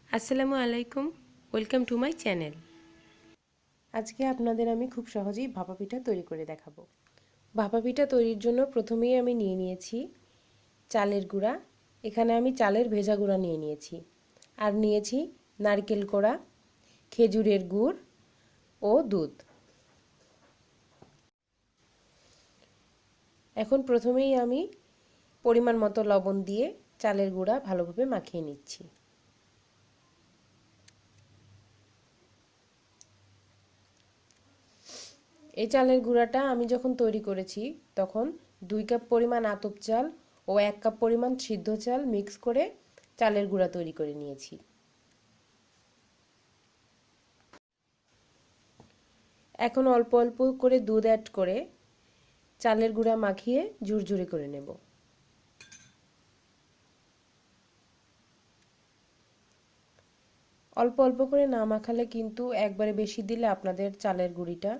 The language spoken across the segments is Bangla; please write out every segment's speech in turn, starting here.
আসসালামু আলাইকুম, ওয়েলকাম টু মাই চ্যানেল। আজকে আপনাদের আমি খুব সহজেই ভাপা পিঠা তৈরি করে দেখাবো। ভাপা পিঠা তৈরির জন্য প্রথমেই আমি নিয়ে নিয়েছি চালের গুঁড়া। এখানে আমি চালের ভেজা গুঁড়া নিয়ে নিয়েছি, আর নিয়েছি নারকেল কোড়া, খেজুরের গুড় ও দুধ। এখন প্রথমেই আমি পরিমাণ মতো লবণ দিয়ে চালের গুঁড়া ভালোভাবে মাখিয়ে নিচ্ছি। এই চালের গুঁড়াটা আমি যখন তৈরি করেছি তখন 2 কাপ পরিমাণ আতপ চাল ও 1 কাপ পরিমাণ সিদ্ধ চাল মিক্স করে চালের গুঁড়া তৈরি করে নিয়েছি। এখন অল্প অল্প করে দুধ অ্যাড করে চালের গুঁড়া মাখিয়ে ঝুরঝুরে করে নেব। অল্প অল্প করে না মাখালে কিন্তু একবারে বেশি দিলে আপনাদের চালের গুঁড়িটা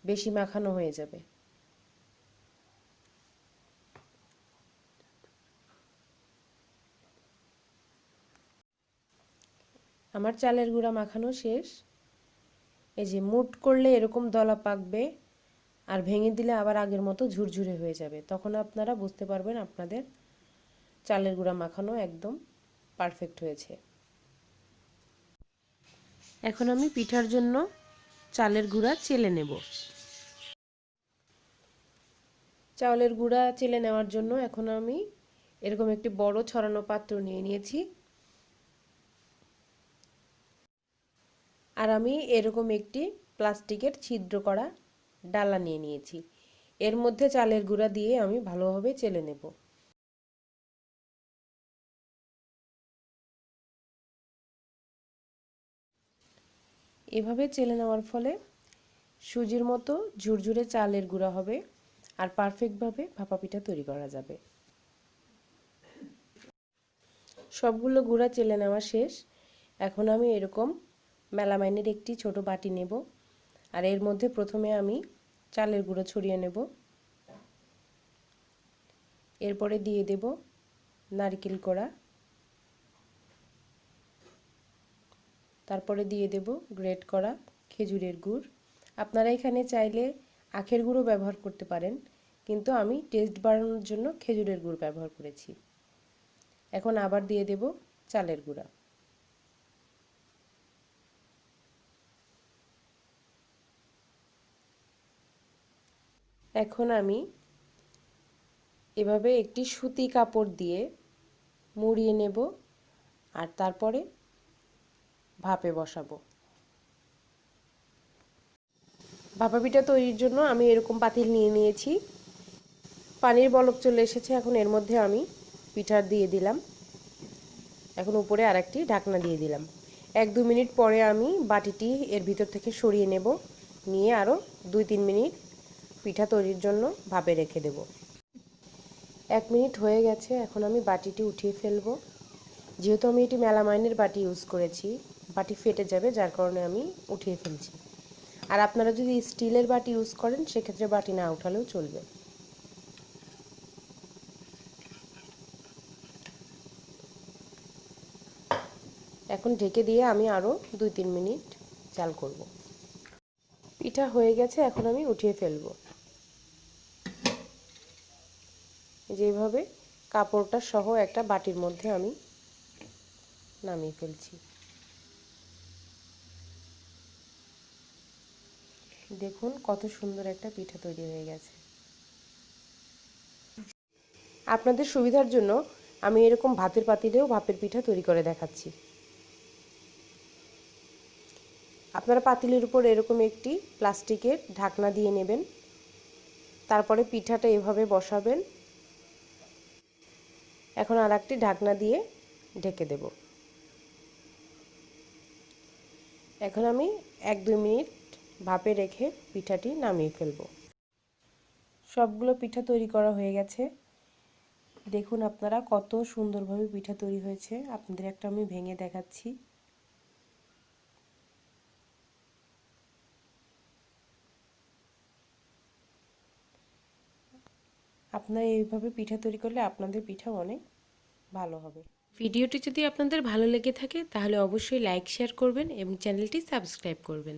বেশি মাখানো হয়ে যাবে। আমার চালের গুঁড়া মাখানো শেষ। এই যে মুট করলে এরকম দলা পাকবে, আর ভেঙে দিলে আবার আগের মতো ঝুরঝুরে হয়ে যাবে। তখন আপনারা বুঝতে পারবেন আপনাদের চালের গুঁড়া মাখানো একদম পারফেক্ট হয়েছে। এখন আমি পিঠার জন্য চালের গুঁড়া চেলে নেব। চালের গুঁড়া চেলে নেওয়ার জন্য এখন আমি এরকম একটি বড় ছড়ানো পাত্র নিয়ে নিয়েছি, আর আমি এরকম একটি প্লাস্টিকের ছিদ্র করা ডালা নিয়ে নিয়েছি। এর মধ্যে চালের গুঁড়া দিয়ে আমি ভালোভাবে চেলে নেব। এভাবে চেলে নেওয়ার ফলে সুজির মতো ঝুরঝুরে চালের গুঁড়া হবে, আর পারফেক্টভাবে ভাপা পিঠা তৈরি করা যাবে। সবগুলো গুঁড়া চেলে নেওয়া শেষ। এখন আমি এরকম মেলামাইনের একটি ছোট বাটি নেব, আর এর মধ্যে প্রথমে আমি চালের গুঁড়ো ছড়িয়ে নেব। এরপরে দিয়ে দেব নারকেল কোড়া, তারপরে দিয়ে দেব গ্রেট করা খেজুরের গুড়। আপনারা এখানে চাইলে আখের গুঁড়ো ব্যবহার করতে পারেন, কিন্তু আমি টেস্ট বাড়ানোর জন্য খেজুরের গুড় ব্যবহার করেছি। এখন আবার দিয়ে দেব চালের গুঁড়া। এখন আমি এভাবে একটি সুতি কাপড় দিয়ে মুড়িয়ে নেব, আর তারপরে ভাপে বসাবো। ভাপা পিঠা তৈরির জন্য আমি এরকম পাতিল নিয়ে নিয়েছি। পানির বলক চলে এসেছে। এখন এর মধ্যে আমি পিঠা দিয়ে দিলাম। এখন উপরে আরেকটি ঢাকনা দিয়ে দিলাম। 1-2 মিনিট পরে আমি বাটিটি এর ভিতর থেকে সরিয়ে নেব, নিয়ে আরও 2-3 মিনিট পিঠা তৈরির জন্য ভাপে রেখে দেব। 1 মিনিট হয়ে গেছে। এখন আমি বাটিটি উঠিয়ে ফেলবো। যেহেতু আমি এটি মেলামাইনের বাটি ইউজ করেছি, বাটি ফেটে যাবে, যার কারণে আমি উঠিয়ে ফেলছি। আর আপনারা যদি স্টিলের বাটি ইউজ করেন সেক্ষেত্রে বাটি না উঠালেও চলবে। এখন ঢেকে দিয়ে আমি আরও 2-3 মিনিট জাল করব। পিঠা হয়ে গেছে, এখন আমি উঠিয়ে ফেলবো। যেভাবে কাপড়টা সহ একটা বাটির মধ্যে আমি নামিয়ে ফেলছি। দেখুন কত সুন্দর একটা পিঠা তৈরি হয়ে গেছে। আপনাদের সুবিধার জন্য আমি এরকম ভাতের পাতিলেও ভাপের পিঠা তৈরি করে দেখাচ্ছি। আপনারা পাতিলের উপর এরকম একটি প্লাস্টিকের ঢাকনা দিয়ে নেবেন, তারপরে পিঠাটা এভাবে বসাবেন। এখন আর একটি ঢাকনা দিয়ে ঢেকে দেব। এখন আমি 1-2 মিনিট ভাপে রেখে পিঠাটি নামিয়ে ফেলব। সবগুলো পিঠা তৈরি করা হয়ে গেছে। দেখুন আপনারা কত সুন্দরভাবে পিঠা তৈরি হয়েছে। আপনাদের একটা আমি ভেঙে দেখাচ্ছি। আপনারা এইভাবে পিঠা তৈরি করলে আপনাদের পিঠা অনেক ভালো হবে। ভিডিওটি যদি আপনাদের ভালো লেগে থাকে তাহলে অবশ্যই লাইক শেয়ার করবেন এবং চ্যানেলটি সাবস্ক্রাইব করবেন।